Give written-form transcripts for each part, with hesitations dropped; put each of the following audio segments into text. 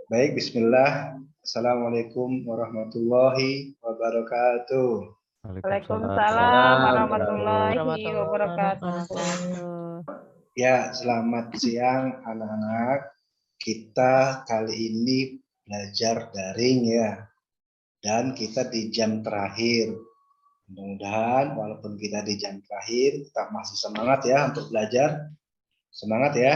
Baik, bismillah. Assalamualaikum warahmatullahi wabarakatuh. Waalaikumsalam warahmatullahi warahmatullahi wabarakatuh. wabarakatuh. Ya, selamat siang anak-anak. Kita kali ini belajar daring ya. Dan kita di jam terakhir. Mudah-mudahan walaupun kita di jam terakhir, tetap masih semangat ya untuk belajar. Semangat ya.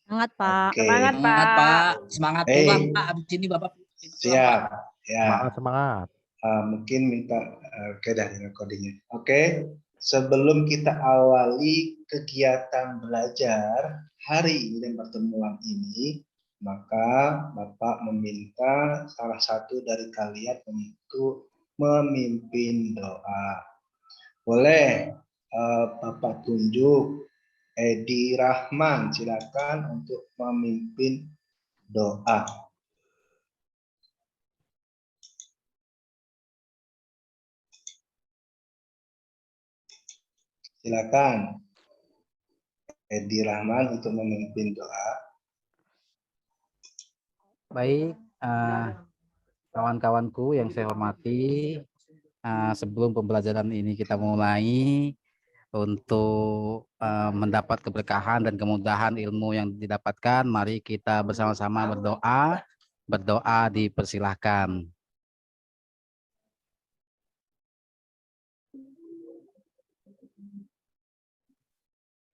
Semangat, Pak. Oke. Semangat, Semangat, Pak. Pak. Semangat Hey. pulang, Pak. Abis ini Bapak pulang, Pak. Siap. Ya. Semangat. Mungkin minta oke dari recordingnya. Oke. Sebelum kita awali kegiatan belajar hari ini dan pertemuan ini, maka Bapak meminta salah satu dari kalian untuk memimpin doa. Boleh Bapak tunjuk Edi Rahman, silakan untuk memimpin doa. Silakan Edi Rahman untuk memimpin doa. Baik, kawan-kawanku yang saya hormati, sebelum pembelajaran ini kita mulai, untuk mendapat keberkahan dan kemudahan ilmu yang didapatkan, mari kita bersama-sama berdoa. Berdoa dipersilahkan.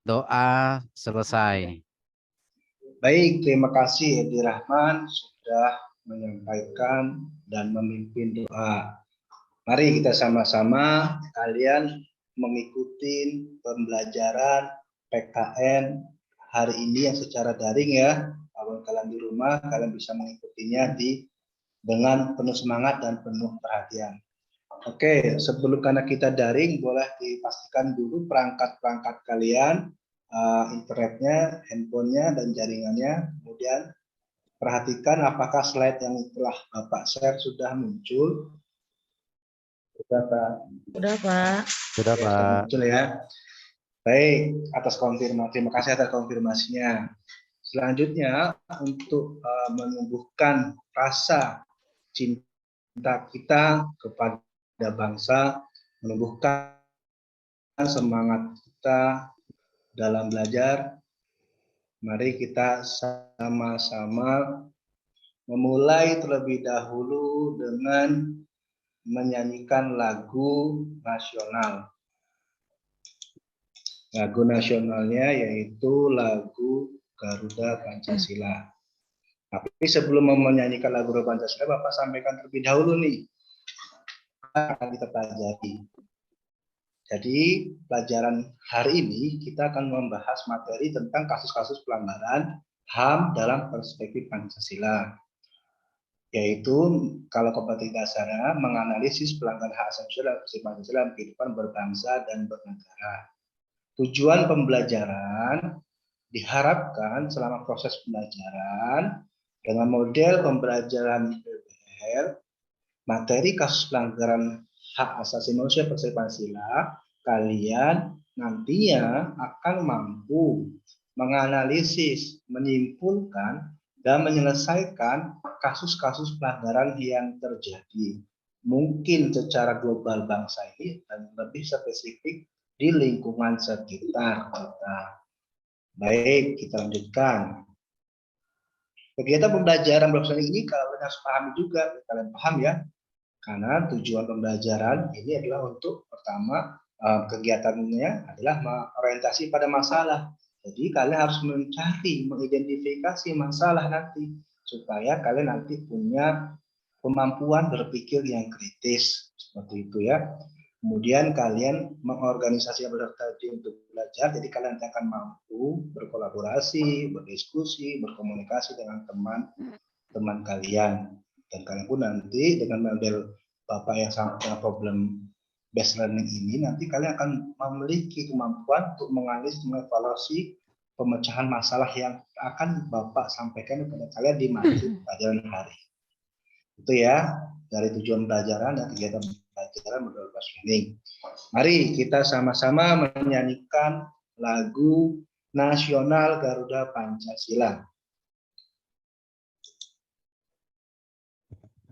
Doa selesai. Baik, terima kasih Edi Rahman sudah menyampaikan dan memimpin doa. Mari kita sama-sama kalian mengikuti pembelajaran PKN hari ini yang secara daring ya. Kalau kalian di rumah, kalian bisa mengikutinya dengan penuh semangat dan penuh perhatian. Oke, sebelum karena kita daring, boleh dipastikan dulu perangkat-perangkat kalian, internetnya, handphonenya, dan jaringannya. Kemudian perhatikan apakah slide yang telah Bapak share sudah muncul. Sudah, Pak. Sudah, Pak. Sudah, Pak. Muncul ya. Baik, atas konfirmasi. Terima kasih atas konfirmasinya. Selanjutnya, untuk menumbuhkan rasa cinta kita kepada bangsa, menumbuhkan semangat kita dalam belajar, mari kita sama-sama memulai terlebih dahulu dengan menyanyikan lagu nasional. Lagu nasionalnya yaitu lagu Garuda Pancasila. Tapi sebelum menyanyikan lagu Garuda Pancasila, Bapak sampaikan terlebih dahulu nih, akan kita pelajari. Jadi pelajaran hari ini kita akan membahas materi tentang kasus-kasus pelanggaran HAM dalam perspektif Pancasila. Yaitu kalau kompetisi dasarnya menganalisis pelanggaran hak asasi manusia dalam perspektif Pancasila dalam kehidupan berbangsa dan bernegara. Tujuan pembelajaran diharapkan selama proses pembelajaran dengan model pembelajaran PBL, materi kasus pelanggaran hak asasi manusia perspektif Pancasila, kalian nantinya akan mampu menganalisis, menyimpulkan, dan menyelesaikan kasus-kasus pelanggaran yang terjadi. Mungkin secara global bangsa ini dan lebih spesifik di lingkungan sekitar kita. Baik, kita lanjutkan. Kegiatan pembelajaran bersama ini kalian harus pahami juga, kalian paham ya, karena tujuan pembelajaran ini adalah untuk pertama kegiatannya adalah orientasi pada masalah. Jadi kalian harus mencari, mengidentifikasi masalah nanti supaya kalian nanti punya kemampuan berpikir yang kritis seperti itu ya. Kemudian kalian mengorganisasikan tadi untuk belajar, jadi kalian akan mampu berkolaborasi, berdiskusi, berkomunikasi dengan teman-teman kalian. Dan kalian pun nanti dengan model Bapak yang sama dengan problem based learning ini, nanti kalian akan memiliki kemampuan untuk menganalisis, mengevaluasi pemecahan masalah yang akan Bapak sampaikan kepada kalian di materi pelajaran hari. Itu ya, dari tujuan pelajaran dan kegiatan pelajaran model based learning. Mari kita sama-sama menyanyikan lagu nasional Garuda Pancasila.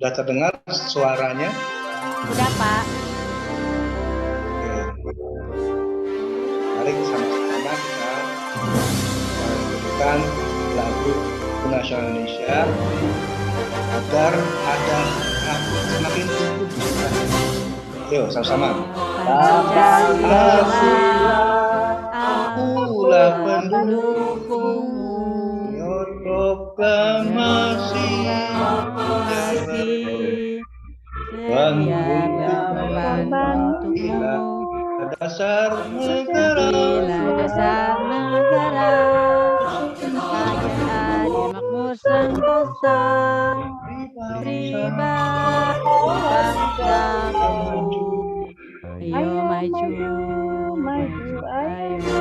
Sudah terdengar suaranya? Udah, Pak. Oke. Mari sama-sama kita menyanyikan lagu nasional Indonesia agar ada semakin tumbuh di kita. Yuk, sama-sama. Pancasila, Akulah pendukungmu. Proklamasi Sedia membantumu. dasar negara. Bila dasar negara, rakyat adil makmur sentosa, pribadi bangsaku. Ayo maju, maju, ayo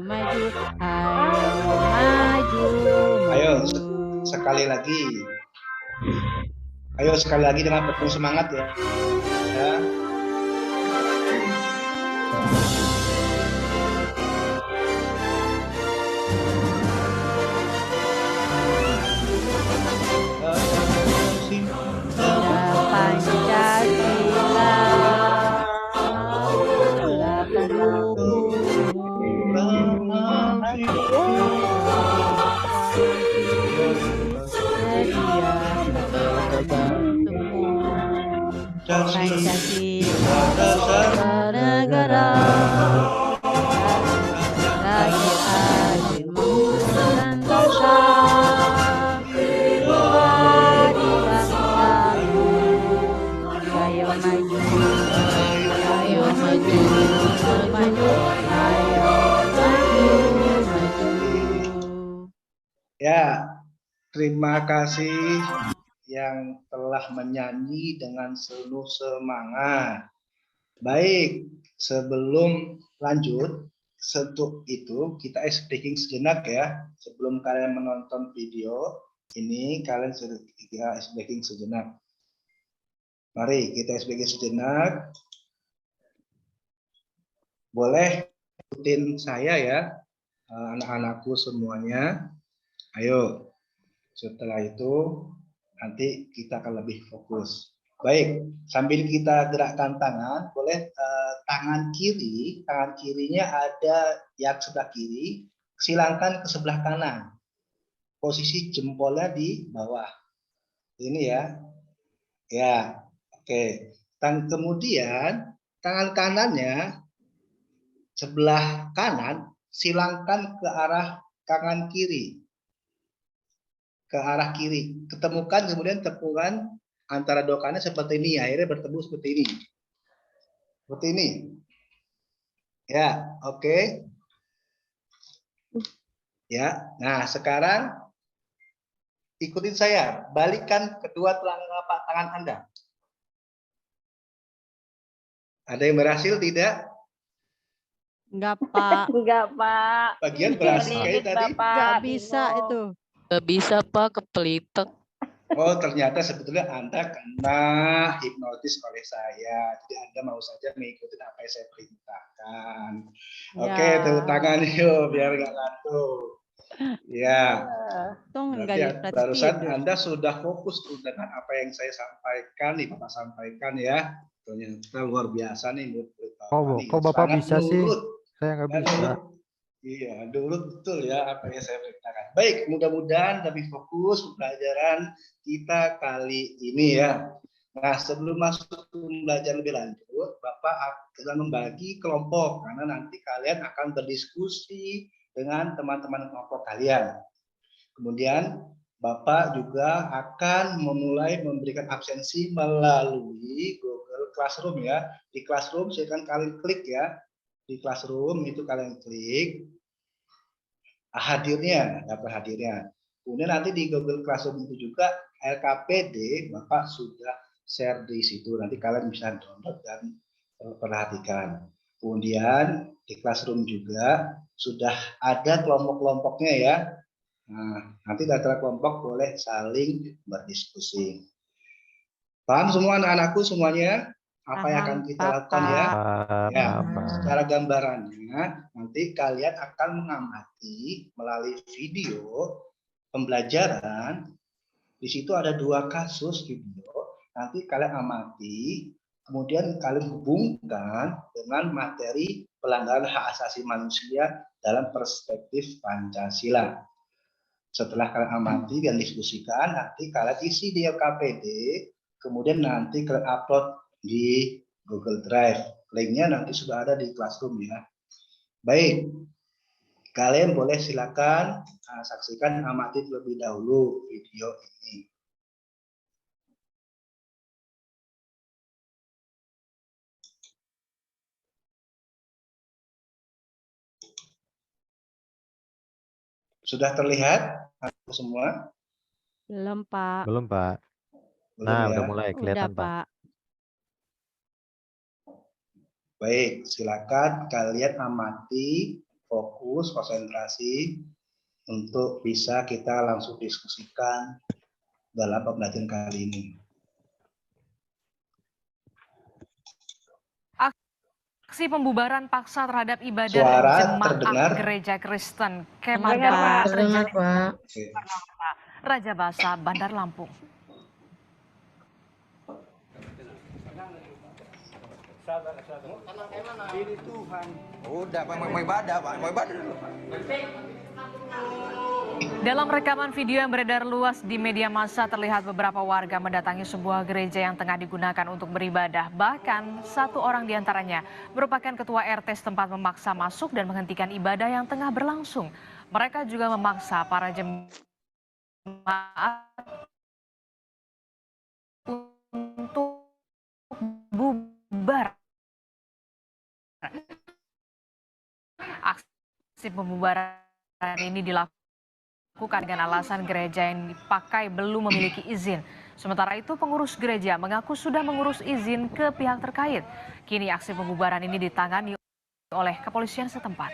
maju, ayo maju. Ayo sekali lagi. Ayo sekali lagi dengan penuh semangat ya. Ya. Pancasila, akulah pendukungmu. Sedia membantumu. Pancasila, negara, rakyat adil makmur sentosa, pribadi bangsaku. Ayo maju, ayo maju, maju, ayo maju, maju. Ya, terima kasih yang telah menyanyi dengan penuh semangat. Baik, sebelum lanjut, untuk itu kita speaking sejenak ya. Sebelum kalian menonton video ini, kalian sudah speaking sejenak. Mari kita speaking sejenak. Boleh ikutin saya ya, anak-anakku semuanya. Ayo, setelah itu nanti kita akan lebih fokus. Baik, sambil kita gerakkan tangan, boleh tangan kirinya ada yang sebelah kiri, silangkan ke sebelah kanan. Posisi jempolnya di bawah. Ini ya. Ya, oke. Dan kemudian tangan kanannya sebelah kanan silangkan ke arah tangan kiri. Ke arah kiri, ketemukan kemudian tepukan antara dua kanan seperti ini, akhirnya bertemu seperti ini, ya, oke. Ya, nah sekarang ikutin saya, balikan kedua telapak tangan Anda. Ada yang berhasil tidak? Enggak, Pak. Enggak, Pak. Bagian berhasil kayak tadi. Enggak bisa itu. Gak bisa Pak, kepelitek. Oh, ternyata sebetulnya Anda kena hipnotis oleh saya. Jadi Anda mau saja mengikuti apa yang saya perintahkan. Oke, tepuk tangan yuk biar nggak ngantuk. Ya, berarti barusan Anda sudah fokus dengan apa yang saya sampaikan nih, Bapak sampaikan ya. Ternyata luar biasa nih murid Bapak. Kok Bapak bisa sih? Saya nggak bisa. Iya, dulu betul ya apa yang saya perintahkan. Baik, mudah-mudahan lebih fokus pembelajaran kita kali ini ya. Nah, sebelum masuk ke pembelajaran lebih lanjut, Bapak akan membagi kelompok karena nanti kalian akan berdiskusi dengan teman-teman kelompok kalian. Kemudian Bapak juga akan memulai memberikan absensi melalui Google Classroom ya. Di Classroom silakan kalian klik ya. Di Classroom itu kalian klik hadirnya, dapat hadirnya. Kemudian nanti di Google Classroom itu juga LKPD Bapak sudah share di situ. Nanti kalian bisa download dan perhatikan. Kemudian di Classroom juga sudah ada kelompok-kelompoknya ya. Nah, nanti antara kelompok boleh saling berdiskusi. Paham semua anak-anakku semuanya? Apa yang akan kita lakukan ya? Ya, secara gambarannya nanti kalian akan mengamati melalui video pembelajaran Di situ ada 2 kasus video. Nanti kalian amati, kemudian kalian hubungkan dengan materi pelanggaran hak asasi manusia dalam perspektif Pancasila. Setelah kalian amati dan diskusikan, nanti kalian isi di LKPD, kemudian nanti kalian upload di Google Drive. Linknya nanti sudah ada di Classroom ya. Baik, kalian boleh silakan saksikan, amati terlebih dahulu video ini. Sudah terlihat semua? Belum, Pak. Belum, Pak. Belum Nah, ya? udah mulai Udah, kelihatan, Pak. Pak. Baik, silakan kalian amati, fokus, konsentrasi untuk bisa kita langsung diskusikan dalam pembelajaran kali ini. Aksi pembubaran paksa terhadap ibadah Suara jemaat terdengar? Gereja Kristen Dengar, Kemada Pak. terjadi Pak. Oke. Raja Basa, Bandar Lampung. Udah, Pak, mau ibadah, Pak. Mau ibadah dulu. Dalam rekaman video yang beredar luas di media massa terlihat beberapa warga mendatangi sebuah gereja yang tengah digunakan untuk beribadah. Bahkan satu orang diantaranya merupakan ketua RT setempat memaksa masuk dan menghentikan ibadah yang tengah berlangsung. Mereka juga memaksa para jemaat untuk bubar. Aksi pembubaran ini dilakukan dengan alasan gereja yang dipakai belum memiliki izin. Sementara itu pengurus gereja mengaku sudah mengurus izin ke pihak terkait. Kini aksi pembubaran ini ditangani oleh kepolisian setempat.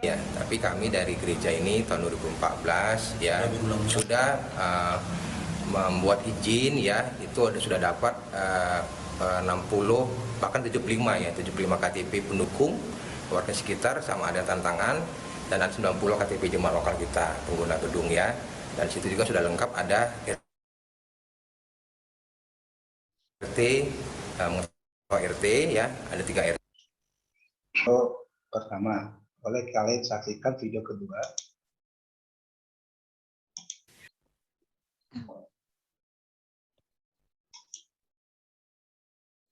Ya, tapi kami dari gereja ini tahun 2014 ya sudah membuat izin ya, itu sudah dapat 60 bahkan 75 ya, 75 KTP pendukung warga sekitar sama ada tantangan, dan ada 90 KTP jemaat lokal kita pengguna gedung ya. Dan situ juga sudah lengkap ada RT, RT ya, ada 3 RT. Pertama, boleh kalian saksikan video kedua.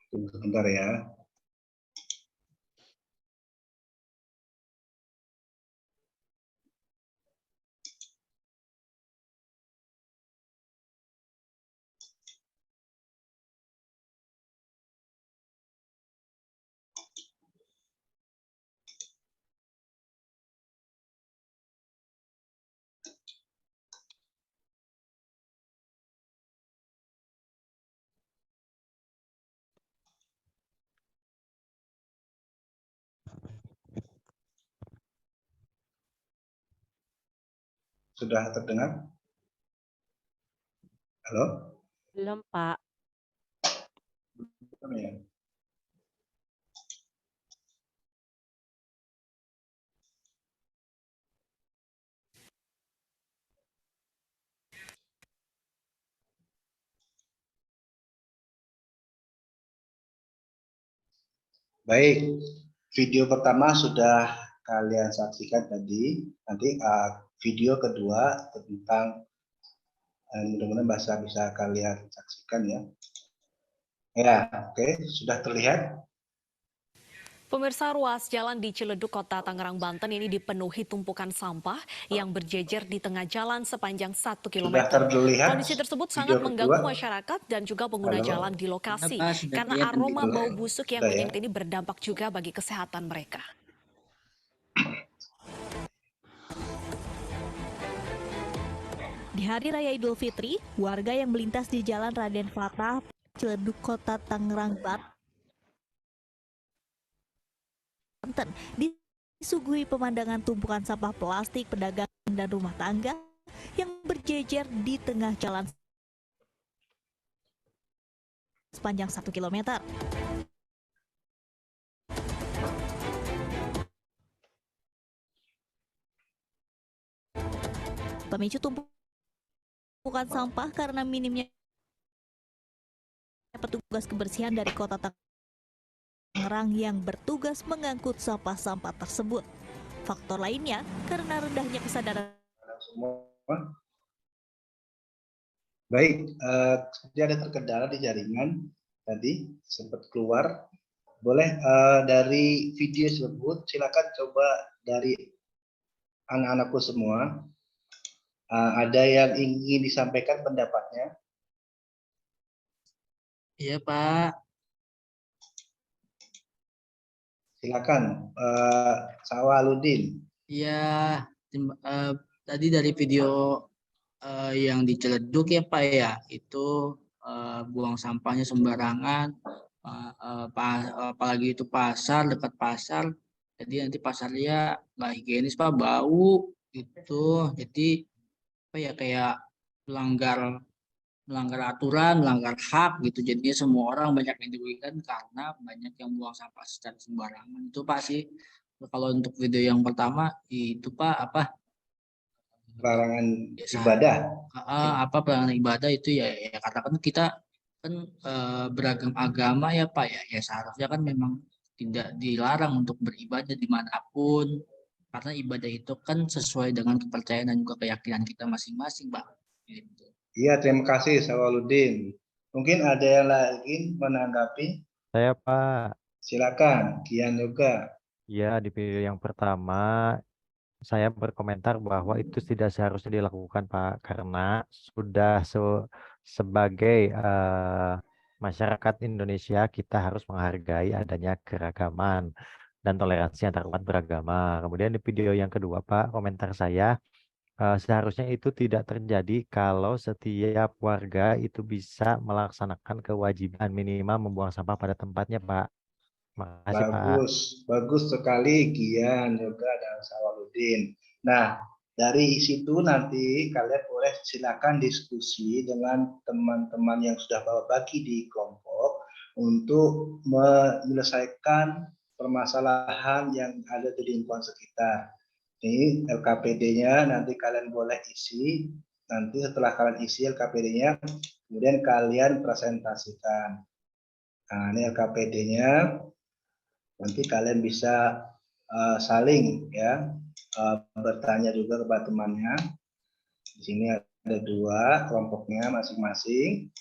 Tunggu sebentar ya. Sudah terdengar? Halo? Belum, Pak. Belum ya? Baik, video pertama sudah kalian saksikan tadi. Nanti video kedua tentang mudah-mudahan bisa kalian saksikan ya. Ya, oke, sudah terlihat. Pemirsa, ruas jalan di Ciledug, Kota Tangerang, Banten ini dipenuhi tumpukan sampah yang berjejer di tengah jalan sepanjang 1 km. Sudah terlihat. Kondisi tersebut video sangat mengganggu kedua. masyarakat dan juga pengguna Halo. jalan di lokasi. Kenapa? Sudah Karena kelihatan aroma gitu. bau busuk yang Sudah ya. menyengat ini berdampak juga bagi kesehatan mereka. Di Hari Raya Idul Fitri, warga yang melintas di Jalan Raden Fatah, Ciledug, Kota Tangerang, Banten disuguhi pemandangan tumpukan sampah plastik, pedagang dan rumah tangga yang berjejer di tengah jalan sepanjang 1 km. Pemicu tumpukan sampah karena minimnya petugas kebersihan dari Kota Tangerang yang bertugas mengangkut sampah-sampah tersebut. Faktor lainnya karena rendahnya kesadaran Semua. Baik, seperti ada terkendala di jaringan tadi sempat keluar. Boleh dari video tersebut silakan coba dari anak-anakku semua. Ada yang ingin disampaikan pendapatnya? Iya, Pak. Silakan, Sawaludin. Iya, tadi dari video yang di Ciledug ya Pak ya, itu buang sampahnya sembarangan, apalagi itu pasar, dekat pasar, jadi nanti pasarnya nggak higienis Pak, bau gitu, jadi apa ya, kayak melanggar aturan, melanggar hak gitu, jadinya semua orang banyak yang dirugikan karena banyak yang buang sampah secara sembarangan. Itu Pak sih. Kalau untuk video yang pertama itu Pak apa, Larangan ibadah. Apa pelarangan ibadah itu ya katakan kita kan beragam agama ya Pak ya, ya seharusnya kan memang tidak dilarang untuk beribadah dimanapun, karena ibadah itu kan sesuai dengan kepercayaan dan juga keyakinan kita masing-masing Pak. Gitu. Iya, terima kasih Sawaludin. Mungkin ada yang lagi menanggapi? Saya Pak. Silakan, Kian juga. Ya, di video yang pertama saya berkomentar bahwa itu tidak seharusnya dilakukan Pak, karena sudah sebagai masyarakat Indonesia kita harus menghargai adanya keragaman dan toleransi antar umat beragama. Kemudian di video yang kedua Pak, komentar saya seharusnya itu tidak terjadi kalau setiap warga itu bisa melaksanakan kewajiban minimal membuang sampah pada tempatnya Pak. Makasih Pak. Bagus sekali Gian juga dan Sawaludin. Nah, dari situ nanti kalian boleh silakan diskusi dengan teman-teman yang sudah berbagi di kelompok untuk menyelesaikan permasalahan yang ada di lingkungan sekitar. Ini LKPD-nya nanti kalian boleh isi. Nanti setelah kalian isi LKPD-nya, kemudian kalian presentasikan. Nah, ini LKPD-nya. Nanti kalian bisa saling ya bertanya juga kepada temannya. Di sini ada 2 kelompoknya masing-masing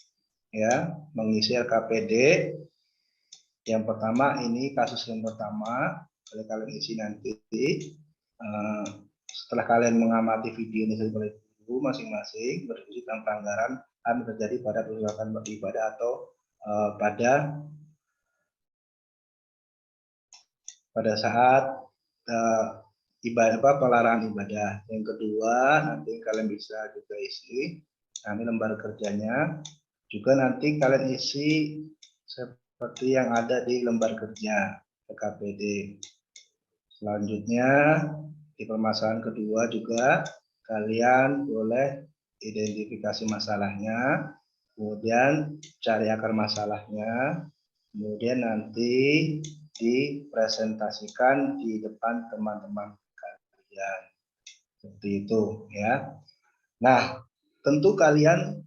ya, mengisi LKPD. Yang pertama ini kasus yang pertama, kalian isi nanti. Setelah kalian mengamati video ini sebagai guru masing-masing berdiskusi tentang pelanggaran yang terjadi pada perbuatan beribadah atau pada saat ibadah pelarangan ibadah. Yang kedua nanti kalian bisa juga isi nanti lembar kerjanya juga nanti kalian isi seperti yang ada di lembar kerja LKPD. Selanjutnya di permasalahan kedua juga kalian boleh identifikasi masalahnya, kemudian cari akar masalahnya, kemudian nanti dipresentasikan di depan teman-teman kalian. Seperti itu ya. Nah, tentu kalian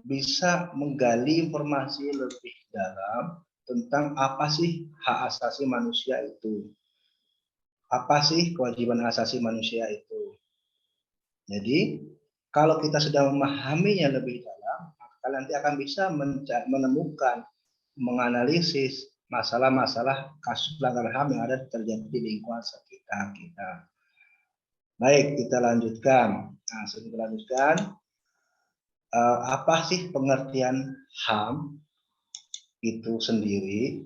bisa menggali informasi lebih dalam tentang apa sih hak asasi manusia itu. Apa sih kewajiban asasi manusia itu? Jadi, kalau kita sudah memahaminya lebih dalam, kalian nanti akan bisa menemukan, menganalisis masalah-masalah kasus pelanggaran HAM yang ada terjadi di lingkungan sekitar kita. Baik, kita lanjutkan. Nah, sebelum kita lanjutkan, apa sih pengertian HAM itu sendiri?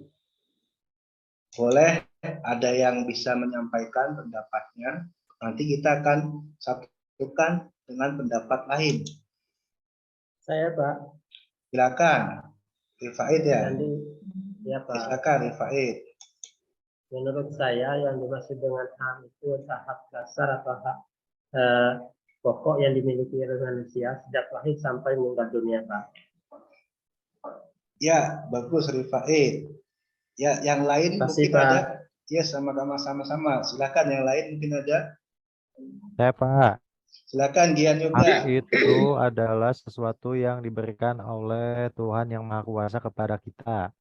Boleh ada yang bisa menyampaikan pendapatnya, nanti kita akan satukan dengan pendapat lain. Saya Pak. Silakan, Rifaid ya. Ya Pak. Silakan Rifaid. Menurut saya yang dimaksud dengan HAM itu adalah hak dasar atau hak pokok yang dimiliki oleh manusia sejak lahir sampai meninggal dunia Pak. Ya, bagus Rifaid. Ya, yang lain Masih, mungkin Pak. ada. Ya, sama-sama. Silakan yang lain mungkin ada. Saya Pak. Silakan Gian Hak Yoga. itu adalah sesuatu yang diberikan oleh Tuhan yang Maha Kuasa kepada kita.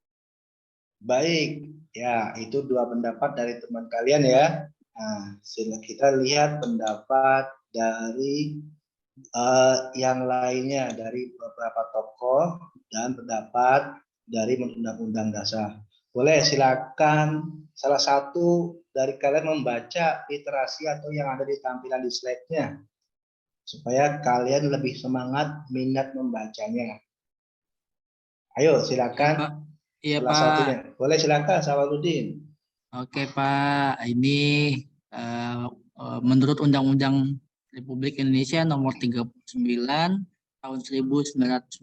Baik, ya itu dua pendapat dari teman kalian ya. Nah, kita lihat pendapat dari yang lainnya dari beberapa tokoh dan pendapat dari Undang-Undang Dasar. Boleh silakan salah satu dari kalian membaca literasi atau yang ada di tampilan di slide-nya supaya kalian lebih semangat minat membacanya. Ayo silakan. Iya Salah Pak. satunya. Boleh silakan Sawaludin. Oke Pak, ini menurut Undang-Undang Republik Indonesia Nomor 39 Tahun 1999,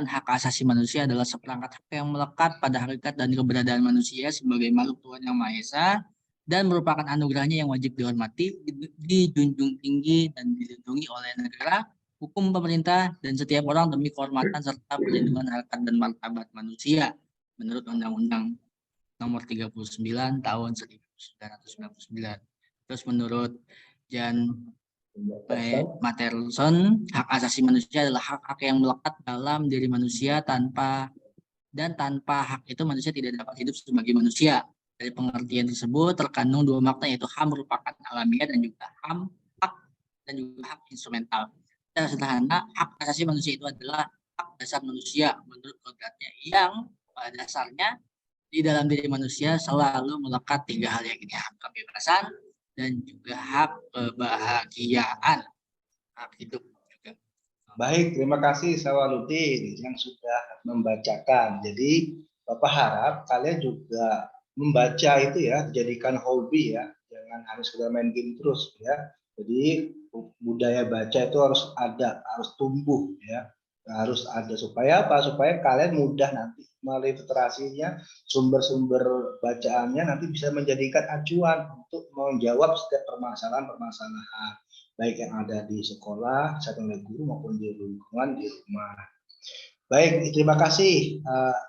hak asasi manusia adalah seperangkat hak yang melekat pada hakikat dan keberadaan manusia sebagai makhluk Tuhan Yang Maha Esa dan merupakan anugerahnya yang wajib dihormati, dijunjung tinggi dan dilindungi oleh negara, hukum pemerintah, dan setiap orang demi kehormatan serta perlindungan harkat dan martabat manusia menurut Undang-Undang Nomor 39 Tahun 1999. Terus menurut Jan Matterson, hak asasi manusia adalah hak-hak yang melekat dalam diri manusia tanpa hak itu manusia tidak dapat hidup sebagai manusia. Dari pengertian tersebut terkandung dua makna, yaitu HAM merupakan alamiah dan juga hak dan juga hak instrumental. Secara sederhana, hak asasi manusia itu adalah hak dasar manusia menurut kodratnya yang pada dasarnya di dalam diri manusia selalu melekat tiga hal, yang ini hak kebebasan dan juga hak kebahagiaan, hak hidup juga. Baik, terima kasih Sawaludin yang sudah membacakan. Jadi Bapak harap kalian juga membaca itu ya, jadikan hobi ya, jangan harus sekedar main game terus ya. Jadi budaya baca itu harus ada, harus tumbuh ya, harus ada supaya apa? Supaya kalian mudah nanti melalui literasinya, sumber-sumber bacaannya nanti bisa menjadikan acuan untuk menjawab setiap permasalahan-permasalahan baik yang ada di sekolah, oleh guru maupun di lingkungan di rumah. Baik, terima kasih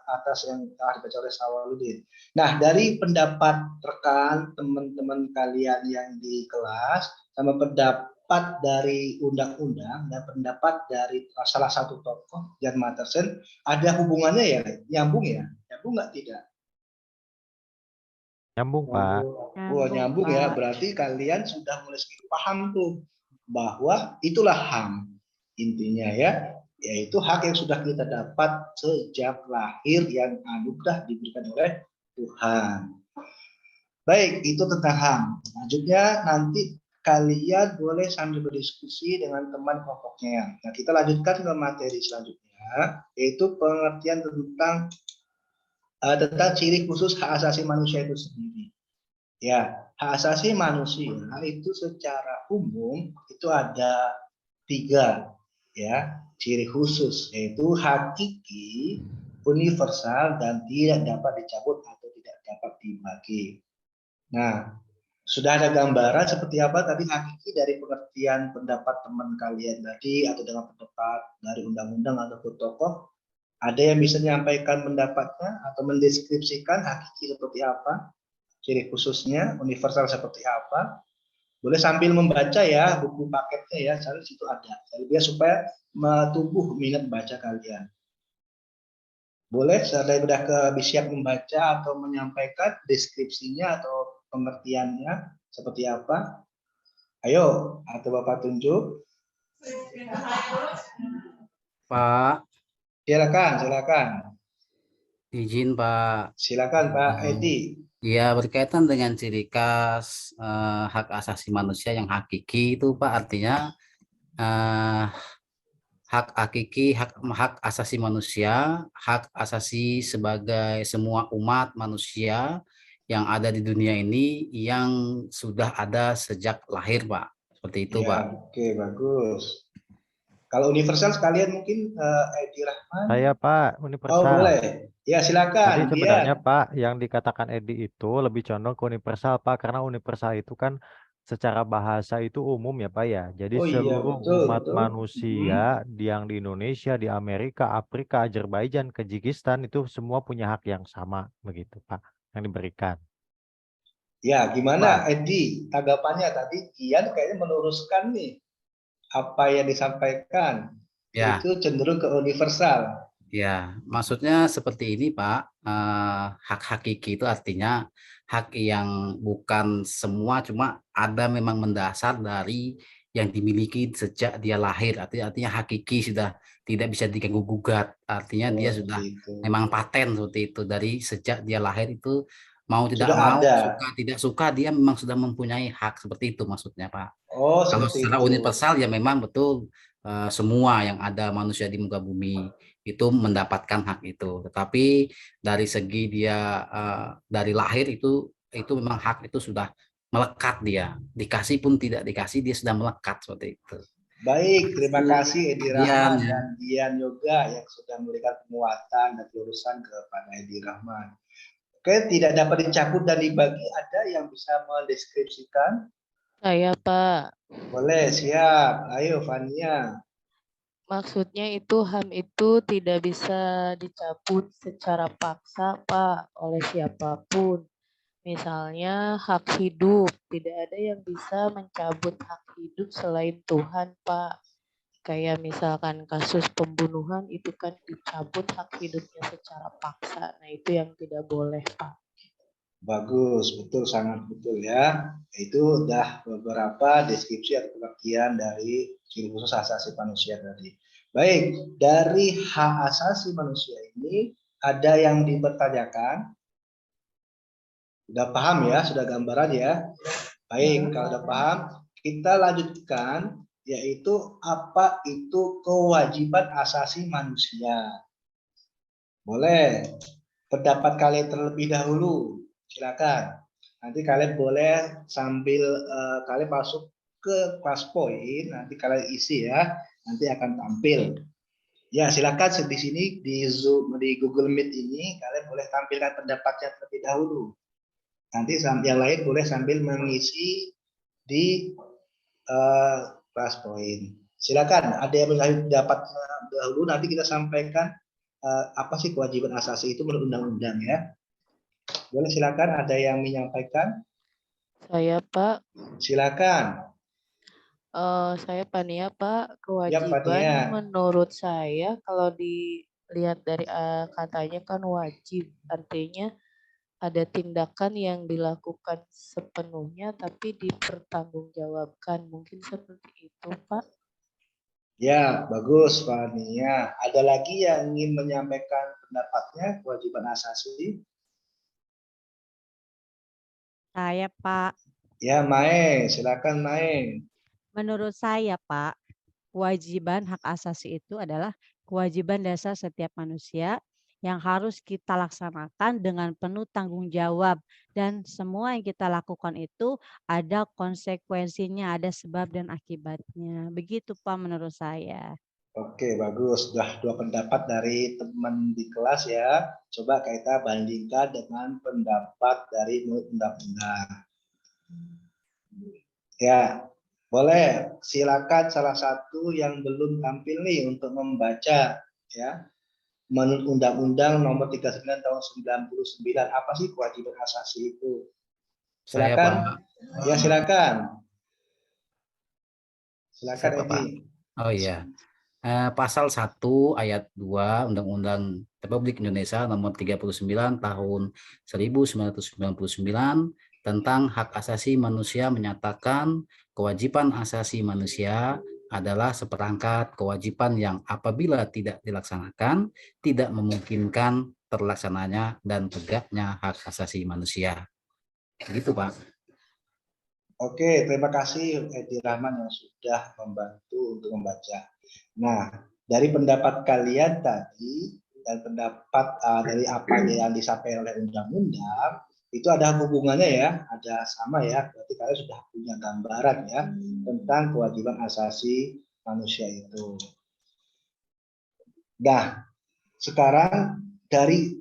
atas yang telah dibaca oleh Sawaludin. Nah, dari pendapat rekan teman-teman kalian yang di kelas sama pendapat dari undang-undang dan pendapat dari salah satu tokoh Jan Matterson, ada hubungannya ya? Nyambung ya? Nyambung nggak tidak? Nyambung, Pak. Oh, nyambung ya. Berarti kalian sudah mulai sedikit paham tuh bahwa itulah HAM intinya ya, yaitu hak yang sudah kita dapat sejak lahir yang anugerah diberikan oleh Tuhan. Baik, itu tentang HAM. Selanjutnya nanti kalian boleh sambil berdiskusi dengan teman kelompoknya. Nah, kita lanjutkan ke materi selanjutnya, yaitu pengertian tentang ciri khusus hak asasi manusia itu sendiri. Ya, hak asasi manusia itu secara umum itu ada 3 ya ciri khusus, yaitu hakiki, universal, dan tidak dapat dicabut atau tidak dapat dibagi. Nah, sudah ada gambaran seperti apa tadi hakiki dari pengertian pendapat teman kalian tadi atau dengan pendapat dari undang-undang ataupun tokoh. Ada yang bisa menyampaikan pendapatnya atau mendeskripsikan hakiki seperti apa, ciri khususnya, universal seperti apa. Boleh sambil membaca ya buku paketnya ya, saya situ ada. Biar supaya tumbuh minat baca kalian. Boleh saya sudah siap membaca atau menyampaikan deskripsinya atau pengertiannya seperti apa? Ayo, atau Bapak tunjuk. Pak. Silakan. Izin Pak. Silakan Pak Edi. Ya, berkaitan dengan ciri khas hak asasi manusia yang hakiki itu Pak, artinya hak hakiki, hak asasi manusia, hak asasi sebagai semua umat manusia yang ada di dunia ini yang sudah ada sejak lahir Pak. Seperti itu ya, Pak. Oke, bagus. Kalau universal sekalian mungkin Edi Rahman. Saya Pak, universal. Oh boleh. Ya silakan. Jadi sebenarnya Pak, yang dikatakan Edi itu lebih condong ke universal Pak, karena universal itu kan secara bahasa itu umum ya Pak ya. Jadi seluruh umat manusia yang di Indonesia, di Amerika, Afrika, Azerbaijan, Kazakistan itu semua punya hak yang sama begitu Pak, yang diberikan. Ya, gimana Edi? Tanggapannya tadi Kian kayaknya meluruskan nih. apa yang disampaikan Ya. itu cenderung ke universal. Ya, maksudnya seperti ini, Pak. Hak hakiki itu artinya hak yang bukan semua, cuma ada memang mendasar dari yang dimiliki sejak dia lahir. Artinya hakiki sudah tidak bisa diganggu gugat. Artinya dia sudah memang paten seperti itu dari sejak dia lahir itu, mau tidak Sudah mau, ada. suka tidak suka, dia memang sudah mempunyai hak seperti itu maksudnya, Pak. Oh, Kalau seperti secara itu. universal ya memang betul, semua yang ada manusia di muka bumi itu mendapatkan hak itu. Tetapi dari segi dia dari lahir itu memang hak itu sudah melekat dia. Dikasih pun tidak dikasih dia sudah melekat seperti itu. Baik, terima kasih Edi Rahman ya. dan Dian Yoga yang sudah memberikan penguatan dan pelurusan kepada Edi Rahman. Oke, tidak dapat dicabut dan dibagi, ada yang bisa mendeskripsikan? Saya, Pak. Boleh, siap. Ayo, Fania. Maksudnya itu HAM itu tidak bisa dicabut secara paksa, Pak, oleh siapapun. Misalnya hak hidup, tidak ada yang bisa mencabut hak hidup selain Tuhan, Pak. Kayak misalkan kasus pembunuhan itu kan dicabut hak hidupnya secara paksa. Nah, itu yang tidak boleh, Pak. Bagus, betul, sangat betul ya. Itu udah beberapa deskripsi atau pengertian dari ciri khusus hak asasi manusia tadi. Baik, dari hak asasi manusia ini ada yang dipertanyakan? Sudah paham ya, sudah gambaran ya. Baik, kalau sudah paham, kita lanjutkan, yaitu apa itu kewajiban asasi manusia. Boleh, pendapat kalian terlebih dahulu. Silakan. Nanti kalian boleh sambil kalian masuk ke kelas poin, nanti kalian isi ya, nanti akan tampil. Ya, silakan di sini di Zoom, di Google Meet ini kalian boleh tampilkan pendapatnya terlebih dahulu. Nanti yang lain boleh sambil mengisi di kelas poin. Silakan, ada yang dapat dahulu, nanti kita sampaikan apa sih kewajiban asasi itu menurut undang-undang ya. Boleh, silakan, ada yang menyampaikan? Saya, Pak. Silakan. Saya Pania, Pak. Ya, Kewajiban Pania. menurut saya kalau dilihat dari katanya kan wajib, artinya ada tindakan yang dilakukan sepenuhnya tapi dipertanggungjawabkan. Mungkin seperti itu, Pak. Ya, bagus, Pania. Ada lagi yang ingin menyampaikan pendapatnya kewajiban asasi? Saya, Pak. Ya, Mae, silakan Mae. Menurut saya, Pak, kewajiban hak asasi itu adalah kewajiban dasar setiap manusia yang harus kita laksanakan dengan penuh tanggung jawab. Dan semua yang kita lakukan itu ada konsekuensinya, ada sebab dan akibatnya. Begitu, Pak, menurut saya. Oke, bagus. Sudah dua pendapat dari teman di kelas ya. Coba kita bandingkan dengan pendapat dari undang-undang. Ya, boleh. Silakan salah satu yang belum tampil nih untuk membaca ya. Menurut Undang-Undang Nomor 39 Tahun 99, apa sih kewajiban asasi itu? Silakan. Ya, silakan. Silakan, Edi. Oh iya. Pasal 1 ayat 2 Undang-Undang Republik Indonesia Nomor 39 Tahun 1999 tentang hak asasi manusia menyatakan kewajiban asasi manusia adalah seperangkat kewajiban yang apabila tidak dilaksanakan tidak memungkinkan terlaksananya dan tegaknya hak asasi manusia. Begitu, Pak. Oke, terima kasih Edi Rahman yang sudah membantu untuk membaca. Nah, dari pendapat kalian tadi dan pendapat dari apa yang disampaikan oleh undang-undang itu ada hubungannya ya, ada sama ya. Berarti kalian sudah punya gambaran ya tentang kewajiban asasi manusia itu. Nah, sekarang dari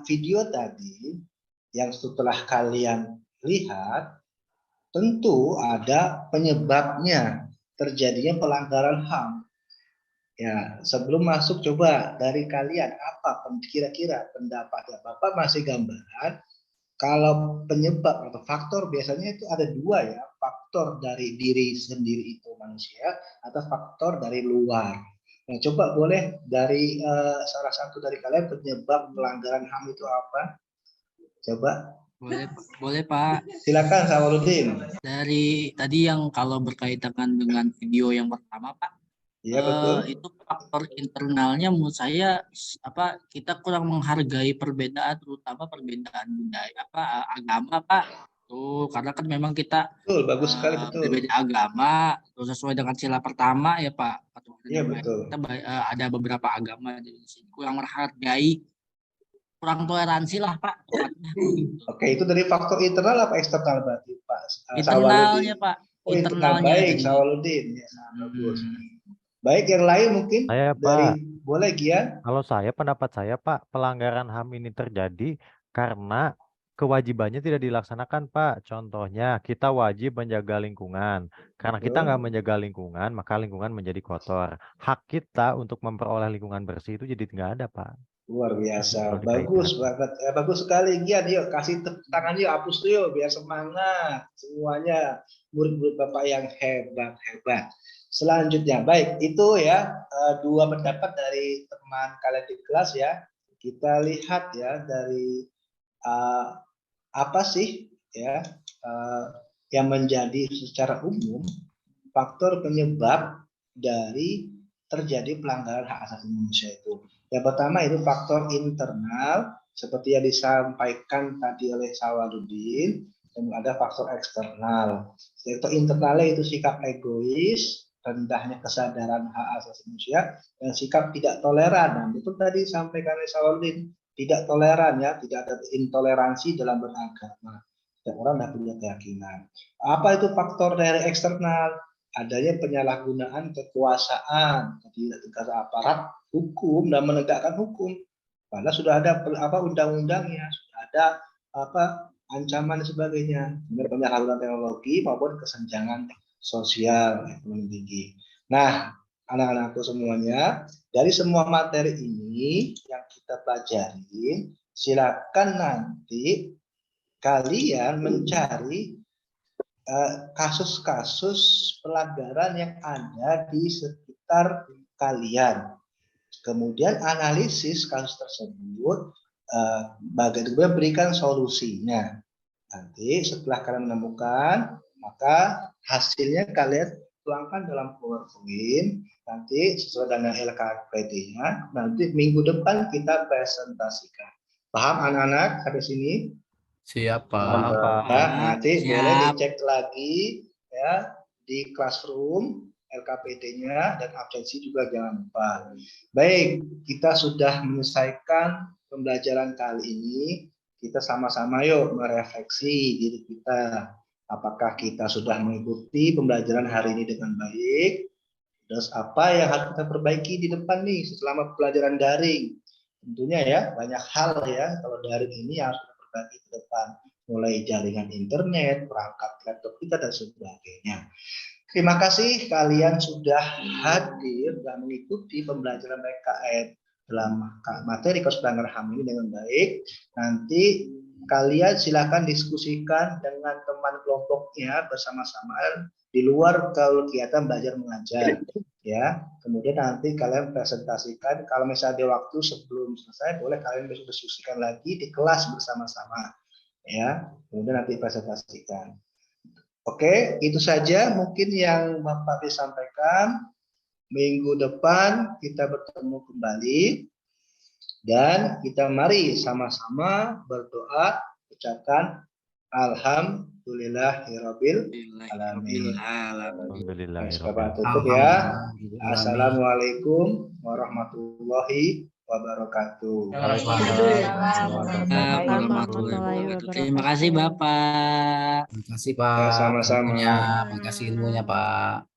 video tadi yang setelah kalian lihat, tentu ada penyebabnya terjadinya pelanggaran HAM. Ya, sebelum masuk coba dari kalian apa kira-kira pendapatnya? Bapak masih gambaran Kalau penyebab atau faktor biasanya itu ada dua ya, faktor dari diri sendiri itu manusia atau faktor dari luar. Nah, coba boleh dari salah satu dari kalian penyebab pelanggaran HAM itu apa? Coba. Boleh Pak. Silakan Sawaludin. Dari tadi yang kalau berkaitan dengan video yang pertama Pak. Iya betul. Itu faktor internalnya menurut saya kita kurang menghargai perbedaan, terutama perbedaan budaya agama Pak. Tuh karena kan memang kita bagus sekali betul. Berbeda agama, terus sesuai dengan sila pertama ya Pak. Iya betul. Kita ada beberapa agama di sini kurang menghargai, kurang toleransi lah Pak. Oke, itu dari faktor internal apa eksternal berarti Pak? Internalnya Pak. Internalnya. Baik Sawaludin. Ya, bagus. Baik, yang lain mungkin saya, dari Pak, boleh Gian? Kalau pendapat saya Pak, pelanggaran HAM ini terjadi karena kewajibannya tidak dilaksanakan Pak. Contohnya kita wajib menjaga lingkungan. Karena kita nggak menjaga lingkungan, maka lingkungan menjadi kotor. Hak kita untuk memperoleh lingkungan bersih itu jadi nggak ada Pak. Luar biasa, bagus banget, bagus sekali Gian. Yuk kasih tepuk tangan yuk, hapus tuh yuk, biar semangat semuanya murid-murid Bapak yang hebat. Selanjutnya, baik itu ya dua pendapat dari teman kalian di kelas ya. Kita lihat ya dari apa sih ya yang menjadi secara umum faktor penyebab dari terjadi pelanggaran hak asasi manusia itu. Yang pertama itu faktor internal seperti yang disampaikan tadi oleh Sawaludin, dan ada faktor eksternal. Faktor internalnya itu sikap egois, rendahnya kesadaran hak asasi manusia, dan sikap tidak toleran. Dan itu tadi disampaikan oleh Sawaludin, tidak toleran ya, tidak ada intoleransi dalam beragama. Setiap orang tidak punya keyakinan. Apa itu faktor dari eksternal? Adanya penyalahgunaan kekuasaan, tidak tegas aparat hukum dan menegakkan hukum. Padahal sudah ada undang-undangnya, sudah ada ancaman dan sebagainya. Penyalahgunaan teknologi maupun kesenjangan sosial ekonomi tinggi. Nah, anak-anakku semuanya, dari semua materi ini yang kita pelajari, silakan nanti kalian mencari kasus-kasus pelanggaran yang ada di sekitar kalian. Kemudian analisis kasus tersebut, bagaimana berikan solusinya. Nanti setelah kalian menemukan, maka hasilnya kalian tuangkan dalam PowerPoint. Nanti sesuai dengan LKPD-nya, nanti minggu depan kita presentasikan. Paham anak-anak sampai sini? Siapa? Nanti boleh dicek lagi ya di classroom LKPD-nya dan absensi juga jangan lupa. Baik, kita sudah menyelesaikan pembelajaran kali ini. Kita sama-sama yuk merefleksi diri kita. Apakah kita sudah mengikuti pembelajaran hari ini dengan baik? Terus apa yang harus kita perbaiki di depan nih selama pembelajaran daring? Tentunya ya banyak hal ya kalau daring ini harus kita perbaiki ke depan. Mulai jaringan internet, perangkat laptop kita dan sebagainya. Terima kasih kalian sudah hadir dan mengikuti pembelajaran PKN dalam materi kasus pelanggaran HAM ini dengan baik. Nanti kalian silakan diskusikan dengan teman kelompoknya bersama-sama di luar kegiatan belajar mengajar ya. Kemudian nanti kalian presentasikan, kalau misalnya ada waktu sebelum selesai boleh kalian besok diskusikan lagi di kelas bersama-sama ya. Kemudian nanti presentasikan. Oke, itu saja mungkin yang Bapak disampaikan. Minggu depan kita bertemu kembali. Dan kita mari sama-sama berdoa, ucapkan Alhamdulillahirabbil alamin. Bapak tutup ya. Assalamualaikum warahmatullahi wabarakatuh. Terima kasih Bapak. Terima kasih Pak. Sama-sama. Terima kasih ilmunya Pak.